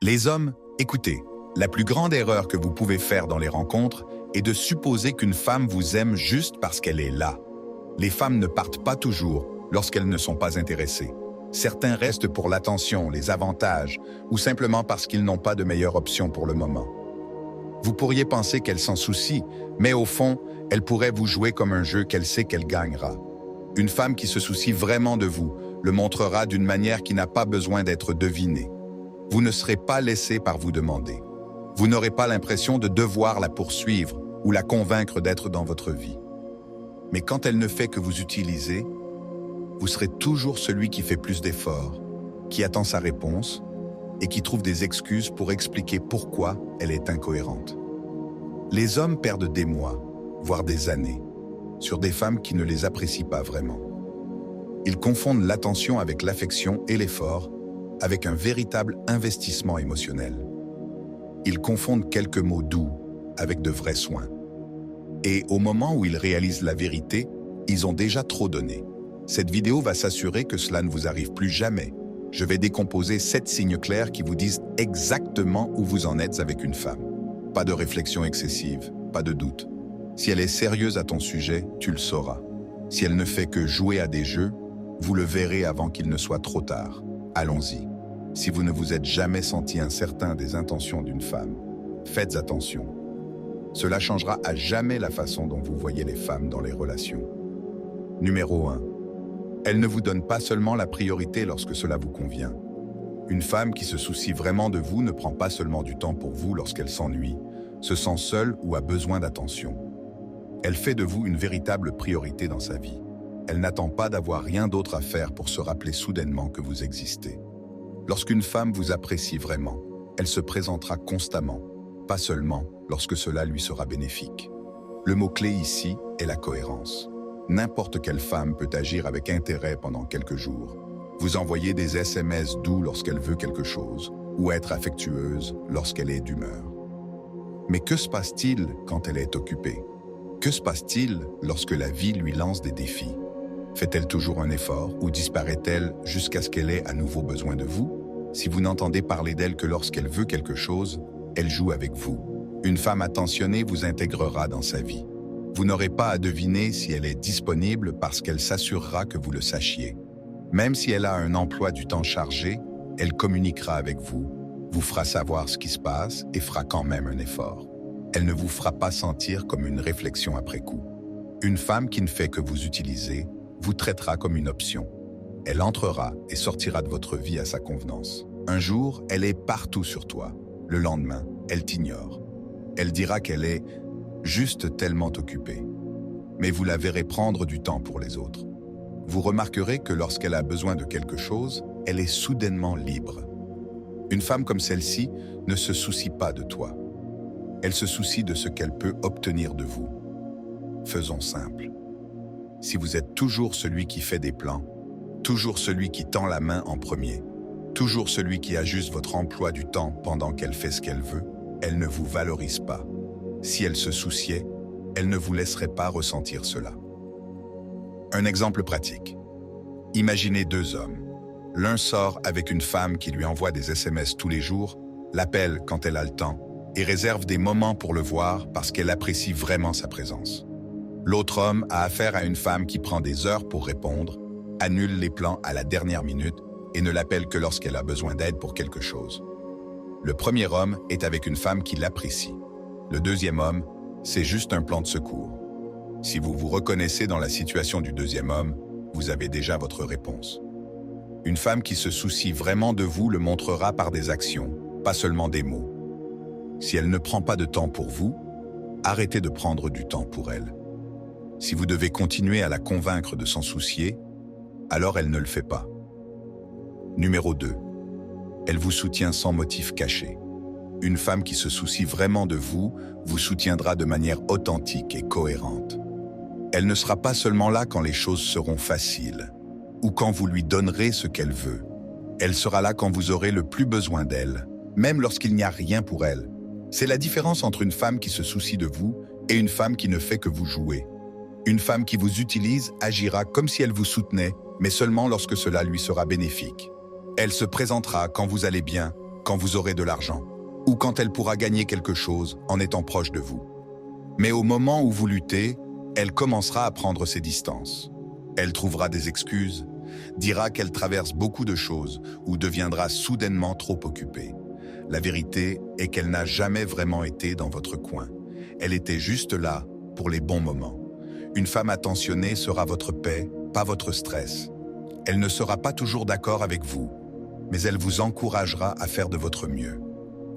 Les hommes, écoutez, la plus grande erreur que vous pouvez faire dans les rencontres est de supposer qu'une femme vous aime juste parce qu'elle est là. Les femmes ne partent pas toujours lorsqu'elles ne sont pas intéressées. Certains restent pour l'attention, les avantages, ou simplement parce qu'ils n'ont pas de meilleure option pour le moment. Vous pourriez penser qu'elle s'en soucie, mais au fond, elle pourrait vous jouer comme un jeu qu'elle sait qu'elle gagnera. Une femme qui se soucie vraiment de vous le montrera d'une manière qui n'a pas besoin d'être devinée. Vous ne serez pas laissé par vous demander. Vous n'aurez pas l'impression de devoir la poursuivre ou la convaincre d'être dans votre vie. Mais quand elle ne fait que vous utiliser, vous serez toujours celui qui fait plus d'efforts, qui attend sa réponse et qui trouve des excuses pour expliquer pourquoi elle est incohérente. Les hommes perdent des mois, voire des années, sur des femmes qui ne les apprécient pas vraiment. Ils confondent l'attention avec l'affection et l'effort, avec un véritable investissement émotionnel. Ils confondent quelques mots doux avec de vrais soins. Et au moment où ils réalisent la vérité, ils ont déjà trop donné. Cette vidéo va s'assurer que cela ne vous arrive plus jamais. Je vais décomposer 7 signes clairs qui vous disent exactement où vous en êtes avec une femme. Pas de réflexion excessive, pas de doute. Si elle est sérieuse à ton sujet, tu le sauras. Si elle ne fait que jouer à des jeux, vous le verrez avant qu'il ne soit trop tard. Allons-y. Si vous ne vous êtes jamais senti incertain des intentions d'une femme, faites attention. Cela changera à jamais la façon dont vous voyez les femmes dans les relations. Numéro 1. Elle ne vous donne pas seulement la priorité lorsque cela vous convient. Une femme qui se soucie vraiment de vous ne prend pas seulement du temps pour vous lorsqu'elle s'ennuie, se sent seule ou a besoin d'attention. Elle fait de vous une véritable priorité dans sa vie. Elle n'attend pas d'avoir rien d'autre à faire pour se rappeler soudainement que vous existez. Lorsqu'une femme vous apprécie vraiment, elle se présentera constamment, pas seulement lorsque cela lui sera bénéfique. Le mot-clé ici est la cohérence. N'importe quelle femme peut agir avec intérêt pendant quelques jours, vous envoyer des SMS doux lorsqu'elle veut quelque chose, ou être affectueuse lorsqu'elle est d'humeur. Mais que se passe-t-il quand elle est occupée? Que se passe-t-il lorsque la vie lui lance des défis? Fait-elle toujours un effort ou disparaît-elle jusqu'à ce qu'elle ait à nouveau besoin de vous? Si vous n'entendez parler d'elle que lorsqu'elle veut quelque chose, elle joue avec vous. Une femme attentionnée vous intégrera dans sa vie. Vous n'aurez pas à deviner si elle est disponible parce qu'elle s'assurera que vous le sachiez. Même si elle a un emploi du temps chargé, elle communiquera avec vous, vous fera savoir ce qui se passe et fera quand même un effort. Elle ne vous fera pas sentir comme une réflexion après coup. Une femme qui ne fait que vous utiliser vous traitera comme une option. Elle entrera et sortira de votre vie à sa convenance. Un jour, elle est partout sur toi. Le lendemain, elle t'ignore. Elle dira qu'elle est juste tellement occupée. Mais vous la verrez prendre du temps pour les autres. Vous remarquerez que lorsqu'elle a besoin de quelque chose, elle est soudainement libre. Une femme comme celle-ci ne se soucie pas de toi. Elle se soucie de ce qu'elle peut obtenir de vous. Faisons simple. Si vous êtes toujours celui qui fait des plans, toujours celui qui tend la main en premier, toujours celui qui ajuste votre emploi du temps pendant qu'elle fait ce qu'elle veut, elle ne vous valorise pas. Si elle se souciait, elle ne vous laisserait pas ressentir cela. Un exemple pratique. Imaginez 2 hommes. L'un sort avec une femme qui lui envoie des SMS tous les jours, l'appelle quand elle a le temps et réserve des moments pour le voir parce qu'elle apprécie vraiment sa présence. L'autre homme a affaire à une femme qui prend des heures pour répondre, annule les plans à la dernière minute et ne l'appelle que lorsqu'elle a besoin d'aide pour quelque chose. Le premier homme est avec une femme qui l'apprécie. Le deuxième homme, c'est juste un plan de secours. Si vous vous reconnaissez dans la situation du deuxième homme, vous avez déjà votre réponse. Une femme qui se soucie vraiment de vous le montrera par des actions, pas seulement des mots. Si elle ne prend pas de temps pour vous, arrêtez de prendre du temps pour elle. Si vous devez continuer à la convaincre de s'en soucier, alors elle ne le fait pas. Numéro 2. Elle vous soutient sans motif caché. Une femme qui se soucie vraiment de vous soutiendra de manière authentique et cohérente. Elle ne sera pas seulement là quand les choses seront faciles, ou quand vous lui donnerez ce qu'elle veut. Elle sera là quand vous aurez le plus besoin d'elle, même lorsqu'il n'y a rien pour elle. C'est la différence entre une femme qui se soucie de vous et une femme qui ne fait que vous jouer. Une femme qui vous utilise agira comme si elle vous soutenait, mais seulement lorsque cela lui sera bénéfique. Elle se présentera quand vous allez bien, quand vous aurez de l'argent, ou quand elle pourra gagner quelque chose en étant proche de vous. Mais au moment où vous luttez, elle commencera à prendre ses distances. Elle trouvera des excuses, dira qu'elle traverse beaucoup de choses ou deviendra soudainement trop occupée. La vérité est qu'elle n'a jamais vraiment été dans votre coin. Elle était juste là pour les bons moments. Une femme attentionnée sera votre paix, pas votre stress. Elle ne sera pas toujours d'accord avec vous, mais elle vous encouragera à faire de votre mieux.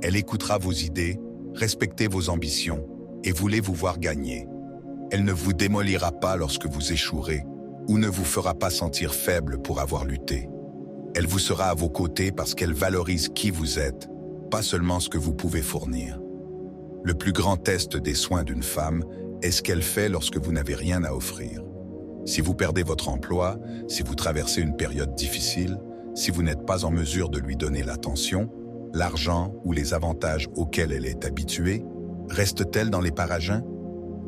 Elle écoutera vos idées, respectez vos ambitions et voulez vous voir gagner. Elle ne vous démolira pas lorsque vous échouerez ou ne vous fera pas sentir faible pour avoir lutté. Elle vous sera à vos côtés parce qu'elle valorise qui vous êtes, pas seulement ce que vous pouvez fournir. Le plus grand test des soins d'une femme est ce qu'elle fait lorsque vous n'avez rien à offrir. Si vous perdez votre emploi, si vous traversez une période difficile, si vous n'êtes pas en mesure de lui donner l'attention, l'argent ou les avantages auxquels elle est habituée, reste-t-elle dans les paragens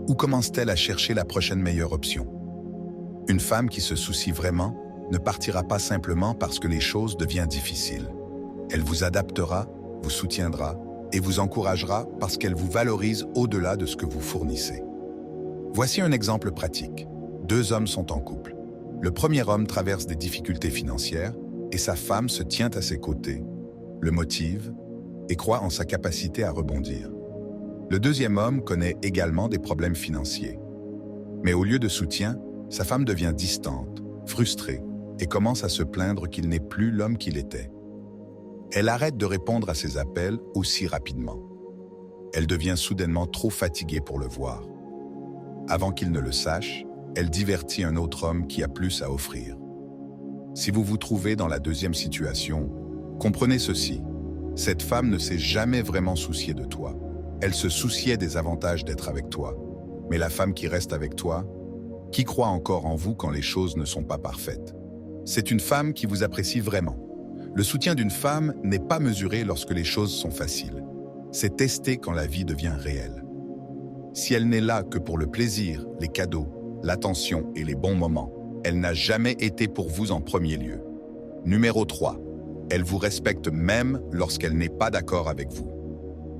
ou commence-t-elle à chercher la prochaine meilleure option? Une femme qui se soucie vraiment ne partira pas simplement parce que les choses deviennent difficiles. Elle vous adaptera, vous soutiendra et vous encouragera parce qu'elle vous valorise au-delà de ce que vous fournissez. Voici un exemple pratique. 2 hommes sont en couple. Le premier homme traverse des difficultés financières et sa femme se tient à ses côtés, le motive et croit en sa capacité à rebondir. Le deuxième homme connaît également des problèmes financiers. Mais au lieu de soutien, sa femme devient distante, frustrée et commence à se plaindre qu'il n'est plus l'homme qu'il était. Elle arrête de répondre à ses appels aussi rapidement. Elle devient soudainement trop fatiguée pour le voir. Avant qu'il ne le sache, elle divertit un autre homme qui a plus à offrir. Si vous vous trouvez dans la deuxième situation, comprenez ceci. Cette femme ne s'est jamais vraiment souciée de toi. Elle se souciait des avantages d'être avec toi. Mais la femme qui reste avec toi, qui croit encore en vous quand les choses ne sont pas parfaites? C'est une femme qui vous apprécie vraiment. Le soutien d'une femme n'est pas mesuré lorsque les choses sont faciles. C'est testé quand la vie devient réelle. Si elle n'est là que pour le plaisir, les cadeaux, l'attention et les bons moments, elle n'a jamais été pour vous en premier lieu. Numéro 3. Elle vous respecte même lorsqu'elle n'est pas d'accord avec vous.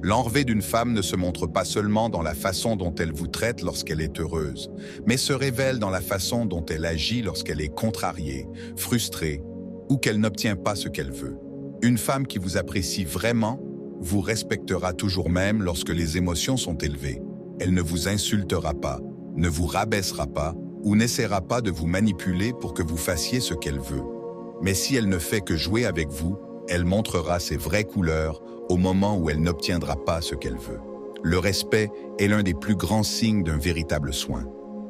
L'enrevée d'une femme ne se montre pas seulement dans la façon dont elle vous traite lorsqu'elle est heureuse, mais se révèle dans la façon dont elle agit lorsqu'elle est contrariée, frustrée ou qu'elle n'obtient pas ce qu'elle veut. Une femme qui vous apprécie vraiment vous respectera toujours même lorsque les émotions sont élevées. Elle ne vous insultera pas, ne vous rabaissera pas ou n'essaiera pas de vous manipuler pour que vous fassiez ce qu'elle veut. Mais si elle ne fait que jouer avec vous, elle montrera ses vraies couleurs au moment où elle n'obtiendra pas ce qu'elle veut. Le respect est l'un des plus grands signes d'un véritable soin.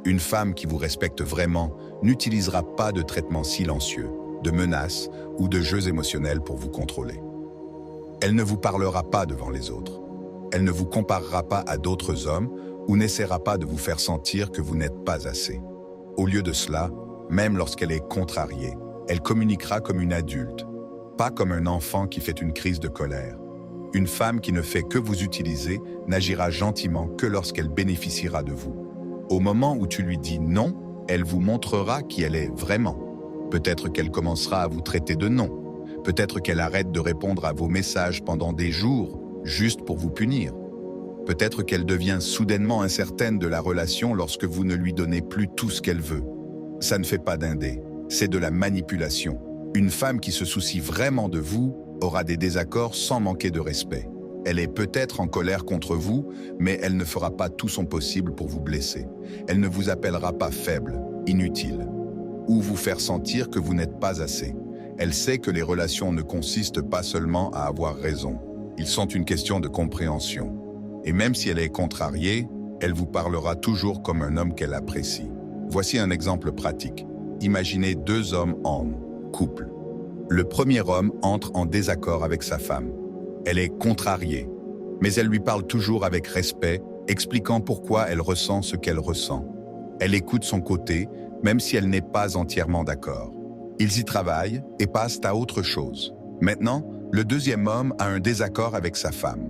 Une femme qui vous respecte vraiment n'utilisera pas de traitements silencieux, de menaces ou de jeux émotionnels pour vous contrôler. Elle ne vous parlera pas devant les autres. Elle ne vous comparera pas à d'autres hommes ou n'essaiera pas de vous faire sentir que vous n'êtes pas assez. Au lieu de cela, même lorsqu'elle est contrariée, elle communiquera comme une adulte, pas comme un enfant qui fait une crise de colère. Une femme qui ne fait que vous utiliser n'agira gentiment que lorsqu'elle bénéficiera de vous. Au moment où tu lui dis non, elle vous montrera qui elle est vraiment. Peut-être qu'elle commencera à vous traiter de non. Peut-être qu'elle arrête de répondre à vos messages pendant des jours, juste pour vous punir. Peut-être qu'elle devient soudainement incertaine de la relation lorsque vous ne lui donnez plus tout ce qu'elle veut. Ça ne fait pas d'indé, c'est de la manipulation. Une femme qui se soucie vraiment de vous aura des désaccords sans manquer de respect. Elle est peut-être en colère contre vous, mais elle ne fera pas tout son possible pour vous blesser. Elle ne vous appellera pas faible, inutile, ou vous faire sentir que vous n'êtes pas assez. Elle sait que les relations ne consistent pas seulement à avoir raison. Ils sont une question de compréhension. Et même si elle est contrariée, elle vous parlera toujours comme un homme qu'elle apprécie. Voici un exemple pratique. Imaginez 2 hommes en couple. Le premier homme entre en désaccord avec sa femme. Elle est contrariée, mais elle lui parle toujours avec respect, expliquant pourquoi elle ressent ce qu'elle ressent. Elle écoute son côté, même si elle n'est pas entièrement d'accord. Ils y travaillent et passent à autre chose. Maintenant, le deuxième homme a un désaccord avec sa femme.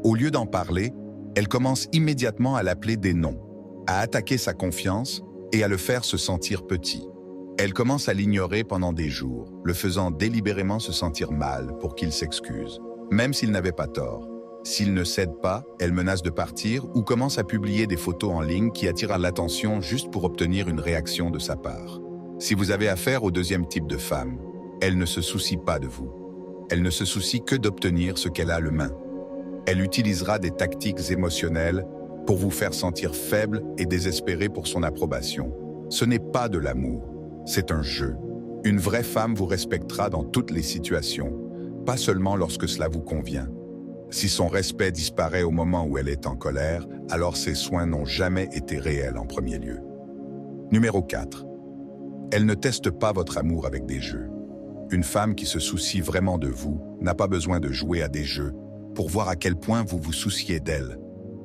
Au lieu d'en parler, elle commence immédiatement à l'appeler des noms, à attaquer sa confiance et à le faire se sentir petit. Elle commence à l'ignorer pendant des jours, le faisant délibérément se sentir mal pour qu'il s'excuse. même s'il n'avait pas tort. S'il ne cède pas, elle menace de partir ou commence à publier des photos en ligne qui attirent l'attention juste pour obtenir une réaction de sa part. Si vous avez affaire au deuxième type de femme, elle ne se soucie pas de vous. Elle ne se soucie que d'obtenir ce qu'elle a le main. Elle utilisera des tactiques émotionnelles pour vous faire sentir faible et désespéré pour son approbation. Ce n'est pas de l'amour, c'est un jeu. Une vraie femme vous respectera dans toutes les situations, pas seulement lorsque cela vous convient. Si son respect disparaît au moment où elle est en colère, alors ses soins n'ont jamais été réels en premier lieu. Numéro 4. Elle ne teste pas votre amour avec des jeux. Une femme qui se soucie vraiment de vous n'a pas besoin de jouer à des jeux pour voir à quel point vous vous souciez d'elle.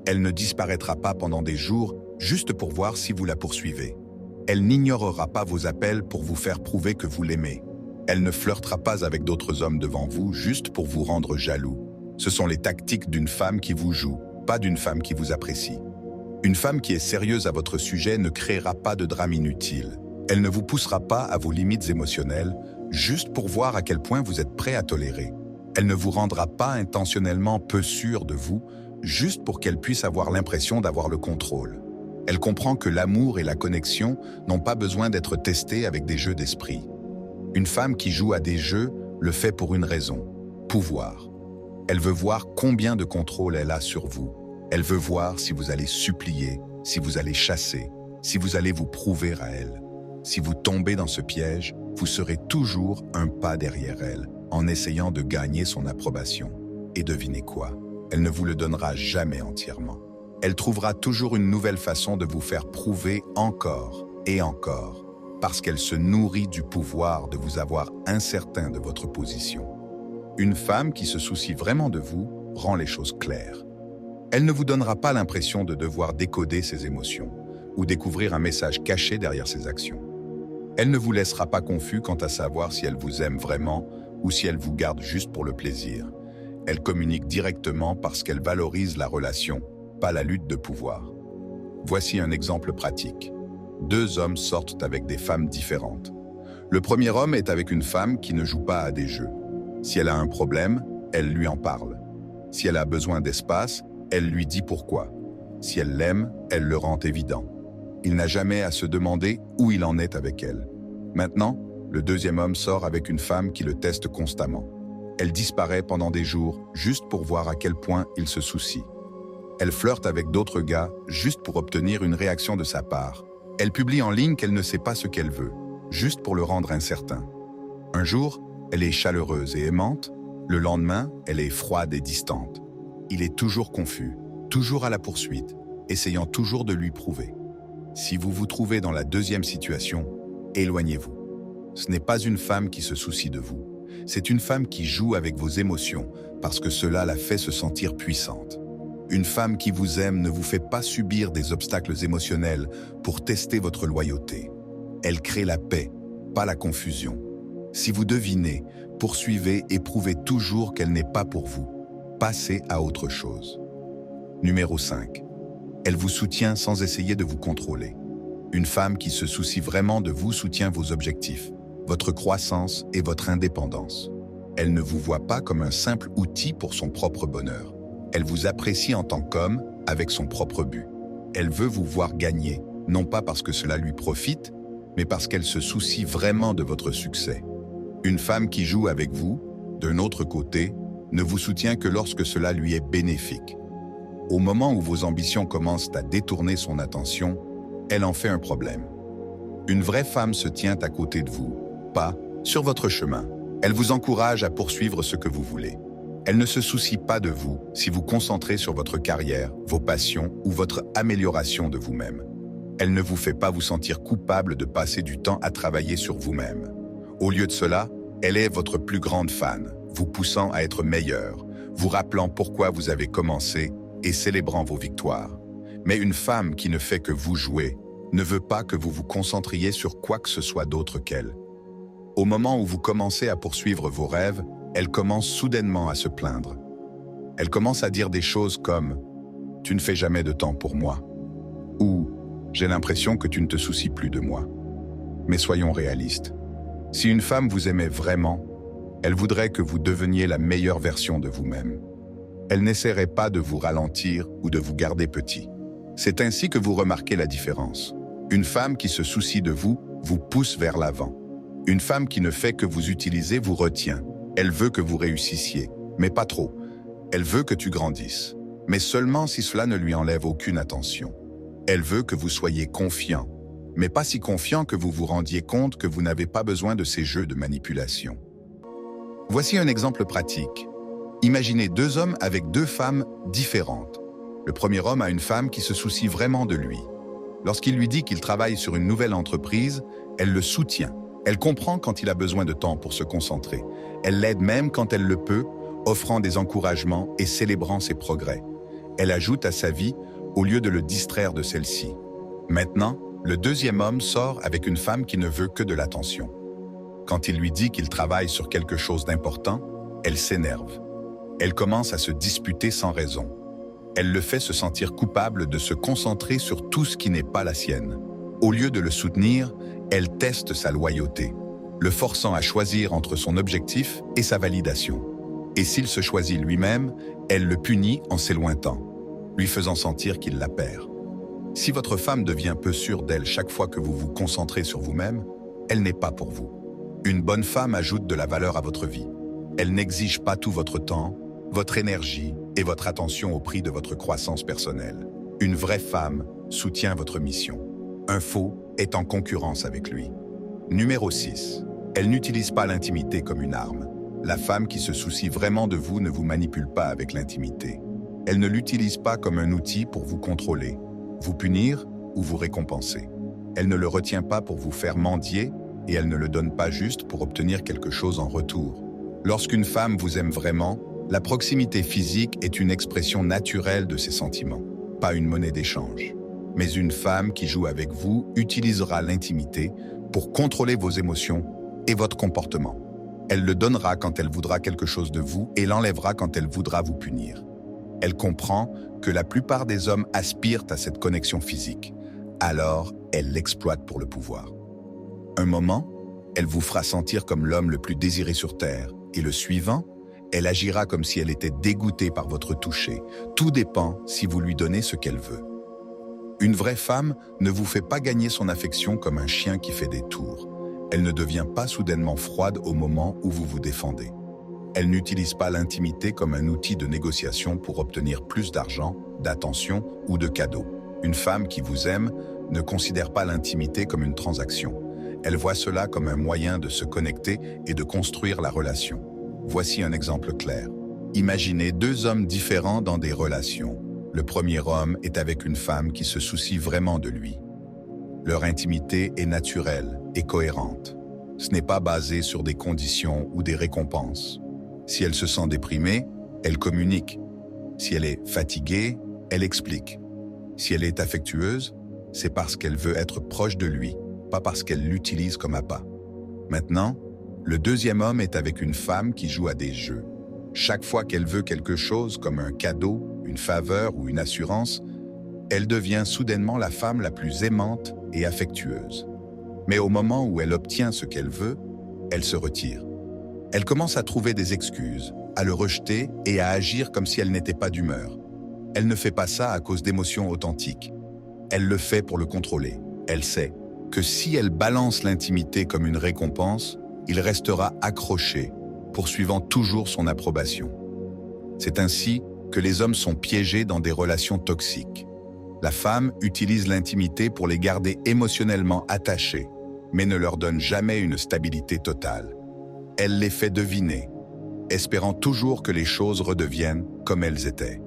Elle ne disparaîtra pas pendant des jours juste pour voir si vous la poursuivez. Elle n'ignorera pas vos appels pour vous faire prouver que vous l'aimez. Elle ne flirtera pas avec d'autres hommes devant vous juste pour vous rendre jaloux. Ce sont les tactiques d'une femme qui vous joue, pas d'une femme qui vous apprécie. Une femme qui est sérieuse à votre sujet ne créera pas de drame inutile. Elle ne vous poussera pas à vos limites émotionnelles juste pour voir à quel point vous êtes prêt à tolérer. Elle ne vous rendra pas intentionnellement peu sûr de vous juste pour qu'elle puisse avoir l'impression d'avoir le contrôle. Elle comprend que l'amour et la connexion n'ont pas besoin d'être testés avec des jeux d'esprit. Une femme qui joue à des jeux le fait pour une raison, pouvoir. Elle veut voir combien de contrôle elle a sur vous. Elle veut voir si vous allez supplier, si vous allez chasser, si vous allez vous prouver à elle. Si vous tombez dans ce piège, vous serez toujours un pas derrière elle, en essayant de gagner son approbation. Et devinez quoi? Elle ne vous le donnera jamais entièrement. Elle trouvera toujours une nouvelle façon de vous faire prouver encore et encore, parce qu'elle se nourrit du pouvoir de vous avoir incertain de votre position. Une femme qui se soucie vraiment de vous rend les choses claires. Elle ne vous donnera pas l'impression de devoir décoder ses émotions ou découvrir un message caché derrière ses actions. Elle ne vous laissera pas confus quant à savoir si elle vous aime vraiment ou si elle vous garde juste pour le plaisir. Elle communique directement parce qu'elle valorise la relation, pas la lutte de pouvoir. Voici un exemple pratique. 2 hommes sortent avec des femmes différentes. Le premier homme est avec une femme qui ne joue pas à des jeux. Si elle a un problème, elle lui en parle. Si elle a besoin d'espace, elle lui dit pourquoi. Si elle l'aime, elle le rend évident. Il n'a jamais à se demander où il en est avec elle. Maintenant, le deuxième homme sort avec une femme qui le teste constamment. Elle disparaît pendant des jours juste pour voir à quel point il se soucie. Elle flirte avec d'autres gars juste pour obtenir une réaction de sa part. Elle publie en ligne qu'elle ne sait pas ce qu'elle veut, juste pour le rendre incertain. Un jour, elle est chaleureuse et aimante. Le lendemain, elle est froide et distante. Il est toujours confus, toujours à la poursuite, essayant toujours de lui prouver. Si vous vous trouvez dans la deuxième situation, éloignez-vous. Ce n'est pas une femme qui se soucie de vous. C'est une femme qui joue avec vos émotions parce que cela la fait se sentir puissante. Une femme qui vous aime ne vous fait pas subir des obstacles émotionnels pour tester votre loyauté. Elle crée la paix, pas la confusion. Si vous devinez, poursuivez et prouvez toujours qu'elle n'est pas pour vous. Passez à autre chose. Numéro 5. Elle vous soutient sans essayer de vous contrôler. Une femme qui se soucie vraiment de vous soutient vos objectifs, votre croissance et votre indépendance. Elle ne vous voit pas comme un simple outil pour son propre bonheur. Elle vous apprécie en tant qu'homme avec son propre but. Elle veut vous voir gagner, non pas parce que cela lui profite, mais parce qu'elle se soucie vraiment de votre succès. Une femme qui joue avec vous, d'un autre côté, ne vous soutient que lorsque cela lui est bénéfique. Au moment où vos ambitions commencent à détourner son attention, elle en fait un problème. Une vraie femme se tient à côté de vous, pas sur votre chemin. Elle vous encourage à poursuivre ce que vous voulez. Elle ne se soucie pas de vous si vous concentrez sur votre carrière, vos passions ou votre amélioration de vous-même. Elle ne vous fait pas vous sentir coupable de passer du temps à travailler sur vous-même. Au lieu de cela, elle est votre plus grande fan, vous poussant à être meilleur, vous rappelant pourquoi vous avez commencé et célébrant vos victoires. Mais une femme qui ne fait que vous jouer ne veut pas que vous vous concentriez sur quoi que ce soit d'autre qu'elle. Au moment où vous commencez à poursuivre vos rêves, elle commence soudainement à se plaindre. Elle commence à dire des choses comme « Tu ne fais jamais de temps pour moi » ou « J'ai l'impression que tu ne te soucies plus de moi ». Mais soyons réalistes. Si une femme vous aimait vraiment, Elle voudrait que vous deveniez la meilleure version de vous-même. Elle n'essaierait pas de vous ralentir ou de vous garder petit. C'est ainsi que vous remarquez la différence. Une femme qui se soucie de vous pousse vers l'avant. Une femme qui ne fait que vous utiliser vous retient. Elle veut que vous réussissiez, mais pas trop. Elle veut que tu grandisses, mais seulement si cela ne lui enlève aucune attention. Elle veut que vous soyez confiant, mais pas si confiant que vous vous rendiez compte que vous n'avez pas besoin de ces jeux de manipulation. Voici un exemple pratique. Imaginez deux hommes avec deux femmes différentes. Le premier homme a une femme qui se soucie vraiment de lui. Lorsqu'il lui dit qu'il travaille sur une nouvelle entreprise, elle le soutient. Elle comprend quand il a besoin de temps pour se concentrer. Elle l'aide même quand elle le peut, offrant des encouragements et célébrant ses progrès. Elle ajoute à sa vie au lieu de le distraire de celle-ci. Maintenant, le deuxième homme sort avec une femme qui ne veut que de l'attention. Quand il lui dit qu'il travaille sur quelque chose d'important, elle s'énerve. Elle commence à se disputer sans raison. Elle le fait se sentir coupable de se concentrer sur tout ce qui n'est pas la sienne. Au lieu de le soutenir, elle teste sa loyauté, le forçant à choisir entre son objectif et sa validation. Et s'il se choisit lui-même, elle le punit en s'éloignant, lui faisant sentir qu'il la perd. Si votre femme devient peu sûre d'elle chaque fois que vous vous concentrez sur vous-même, elle n'est pas pour vous. Une bonne femme ajoute de la valeur à votre vie. Elle n'exige pas tout votre temps, votre énergie et votre attention au prix de votre croissance personnelle. Une vraie femme soutient votre mission. Un faux est en concurrence avec lui. Numéro 6. Elle n'utilise pas l'intimité comme une arme. La femme qui se soucie vraiment de vous ne vous manipule pas avec l'intimité. Elle ne l'utilise pas comme un outil pour vous contrôler, vous punir ou vous récompenser. Elle ne le retient pas pour vous faire mendier et elle ne le donne pas juste pour obtenir quelque chose en retour. Lorsqu'une femme vous aime vraiment, la proximité physique est une expression naturelle de ses sentiments, pas une monnaie d'échange. Mais une femme qui joue avec vous utilisera l'intimité pour contrôler vos émotions et votre comportement. Elle le donnera quand elle voudra quelque chose de vous et l'enlèvera quand elle voudra vous punir. Elle comprend que la plupart des hommes aspirent à cette connexion physique. Alors, elle l'exploite pour le pouvoir. Un moment, elle vous fera sentir comme l'homme le plus désiré sur Terre, et le suivant, elle agira comme si elle était dégoûtée par votre toucher. Tout dépend si vous lui donnez ce qu'elle veut. Une vraie femme ne vous fait pas gagner son affection comme un chien qui fait des tours. Elle ne devient pas soudainement froide au moment où vous vous défendez. Elle n'utilise pas l'intimité comme un outil de négociation pour obtenir plus d'argent, d'attention ou de cadeaux. Une femme qui vous aime ne considère pas l'intimité comme une transaction. Elle voit cela comme un moyen de se connecter et de construire la relation. Voici un exemple clair. Imaginez deux hommes différents dans des relations. Le premier homme est avec une femme qui se soucie vraiment de lui. Leur intimité est naturelle et cohérente. Ce n'est pas basé sur des conditions ou des récompenses. Si elle se sent déprimée, elle communique. Si elle est fatiguée, elle explique. Si elle est affectueuse, c'est parce qu'elle veut être proche de lui, pas parce qu'elle l'utilise comme appât. Maintenant, le deuxième homme est avec une femme qui joue à des jeux. Chaque fois qu'elle veut quelque chose comme un cadeau, une faveur ou une assurance, elle devient soudainement la femme la plus aimante et affectueuse. Mais au moment où elle obtient ce qu'elle veut, elle se retire. Elle commence à trouver des excuses, à le rejeter et à agir comme si elle n'était pas d'humeur. Elle ne fait pas ça à cause d'émotions authentiques. Elle le fait pour le contrôler. Elle sait que si elle balance l'intimité comme une récompense, il restera accroché, poursuivant toujours son approbation. C'est ainsi que les hommes sont piégés dans des relations toxiques. La femme utilise l'intimité pour les garder émotionnellement attachés, mais ne leur donne jamais une stabilité totale. Elle les fait deviner, espérant toujours que les choses redeviennent comme elles étaient.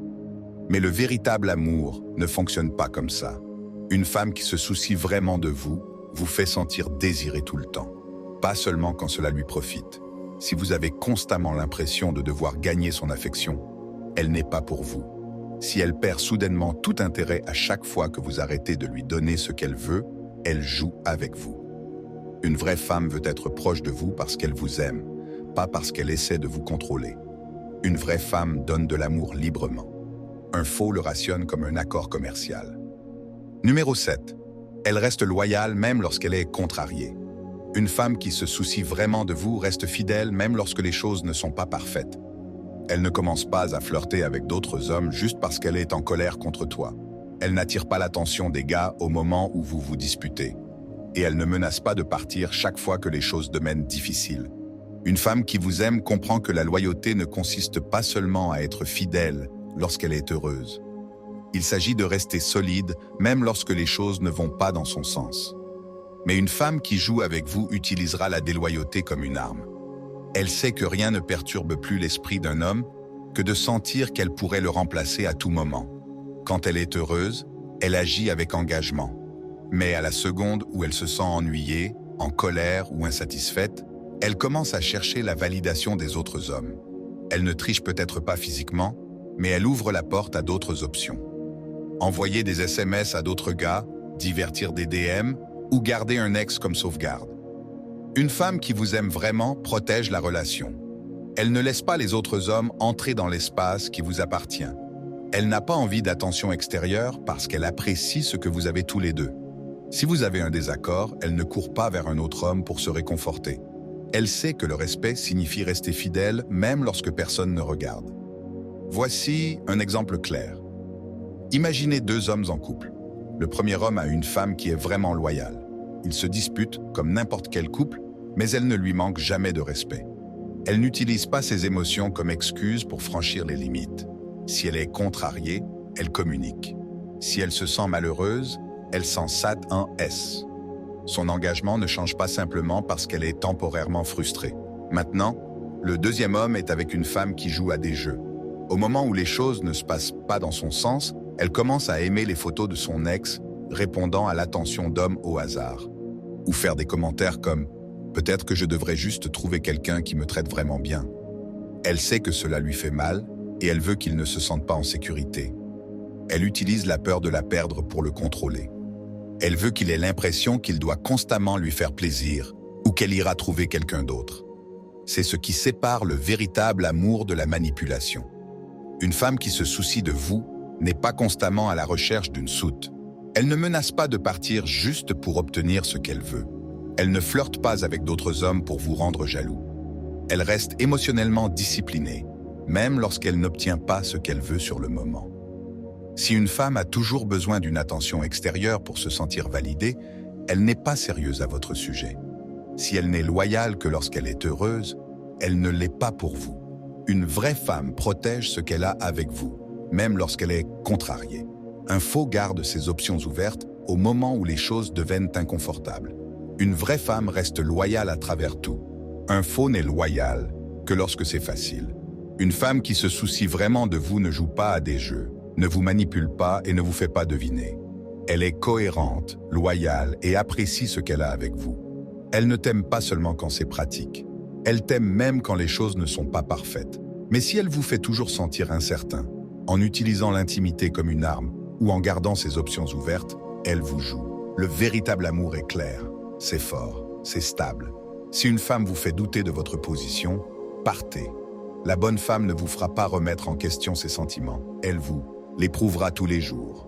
Mais le véritable amour ne fonctionne pas comme ça. Une femme qui se soucie vraiment de vous fait sentir désiré tout le temps, pas seulement quand cela lui profite. Si vous avez constamment l'impression de devoir gagner son affection, elle n'est pas pour vous. Si elle perd soudainement tout intérêt à chaque fois que vous arrêtez de lui donner ce qu'elle veut, elle joue avec vous. Une vraie femme veut être proche de vous parce qu'elle vous aime, pas parce qu'elle essaie de vous contrôler. Une vraie femme donne de l'amour librement. Un faux le rationne comme un accord commercial. Numéro 7. Elle reste loyale même lorsqu'elle est contrariée. Une femme qui se soucie vraiment de vous reste fidèle même lorsque les choses ne sont pas parfaites. Elle ne commence pas à flirter avec d'autres hommes juste parce qu'elle est en colère contre toi. Elle n'attire pas l'attention des gars au moment où vous vous disputez. Et elle ne menace pas de partir chaque fois que les choses deviennent difficiles. Une femme qui vous aime comprend que la loyauté ne consiste pas seulement à être fidèle lorsqu'elle est heureuse. Il s'agit de rester solide même lorsque les choses ne vont pas dans son sens. Mais une femme qui joue avec vous utilisera la déloyauté comme une arme. Elle sait que rien ne perturbe plus l'esprit d'un homme que de sentir qu'elle pourrait le remplacer à tout moment. Quand elle est heureuse, elle agit avec engagement. Mais à la seconde où elle se sent ennuyée, en colère ou insatisfaite, elle commence à chercher la validation des autres hommes. Elle ne triche peut-être pas physiquement, mais elle ouvre la porte à d'autres options. Envoyer des SMS à d'autres gars, divertir des DM ou garder un ex comme sauvegarde. Une femme qui vous aime vraiment protège la relation. Elle ne laisse pas les autres hommes entrer dans l'espace qui vous appartient. Elle n'a pas envie d'attention extérieure parce qu'elle apprécie ce que vous avez tous les deux. Si vous avez un désaccord, elle ne court pas vers un autre homme pour se réconforter. Elle sait que le respect signifie rester fidèle même lorsque personne ne regarde. Voici un exemple clair. Imaginez deux hommes en couple. Le premier homme a une femme qui est vraiment loyale. Ils se disputent comme n'importe quel couple, mais elle ne lui manque jamais de respect. Elle n'utilise pas ses émotions comme excuse pour franchir les limites. Si elle est contrariée, elle communique. Si elle se sent malheureuse, elle s'en sate un S. Son engagement ne change pas simplement parce qu'elle est temporairement frustrée. Maintenant, le deuxième homme est avec une femme qui joue à des jeux. Au moment où les choses ne se passent pas dans son sens, elle commence à aimer les photos de son ex, répondant à l'attention d'hommes au hasard. Ou faire des commentaires comme « Peut-être que je devrais juste trouver quelqu'un qui me traite vraiment bien ». Elle sait que cela lui fait mal et elle veut qu'il ne se sente pas en sécurité. Elle utilise la peur de la perdre pour le contrôler. Elle veut qu'il ait l'impression qu'il doit constamment lui faire plaisir ou qu'elle ira trouver quelqu'un d'autre. C'est ce qui sépare le véritable amour de la manipulation. Une femme qui se soucie de vous n'est pas constamment à la recherche d'une soute. Elle ne menace pas de partir juste pour obtenir ce qu'elle veut. Elle ne flirte pas avec d'autres hommes pour vous rendre jaloux. Elle reste émotionnellement disciplinée, même lorsqu'elle n'obtient pas ce qu'elle veut sur le moment. Si une femme a toujours besoin d'une attention extérieure pour se sentir validée, elle n'est pas sérieuse à votre sujet. Si elle n'est loyale que lorsqu'elle est heureuse, elle ne l'est pas pour vous. Une vraie femme protège ce qu'elle a avec vous, même lorsqu'elle est contrariée. Un faux garde ses options ouvertes au moment où les choses deviennent inconfortables. Une vraie femme reste loyale à travers tout. Un faux n'est loyal que lorsque c'est facile. Une femme qui se soucie vraiment de vous ne joue pas à des jeux, ne vous manipule pas et ne vous fait pas deviner. Elle est cohérente, loyale et apprécie ce qu'elle a avec vous. Elle ne t'aime pas seulement quand c'est pratique. Elle t'aime même quand les choses ne sont pas parfaites. Mais si elle vous fait toujours sentir incertain, en utilisant l'intimité comme une arme ou en gardant ses options ouvertes, elle vous joue. Le véritable amour est clair, c'est fort, c'est stable. Si une femme vous fait douter de votre position, partez. La bonne femme ne vous fera pas remettre en question ses sentiments. Elle vous l'éprouvera tous les jours.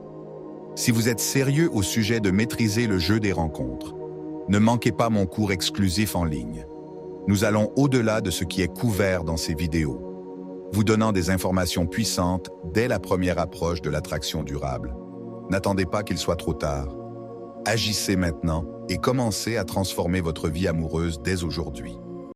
Si vous êtes sérieux au sujet de maîtriser le jeu des rencontres, ne manquez pas mon cours exclusif en ligne. Nous allons au-delà de ce qui est couvert dans ces vidéos, vous donnant des informations puissantes dès la première approche de l'attraction durable. N'attendez pas qu'il soit trop tard. Agissez maintenant et commencez à transformer votre vie amoureuse dès aujourd'hui.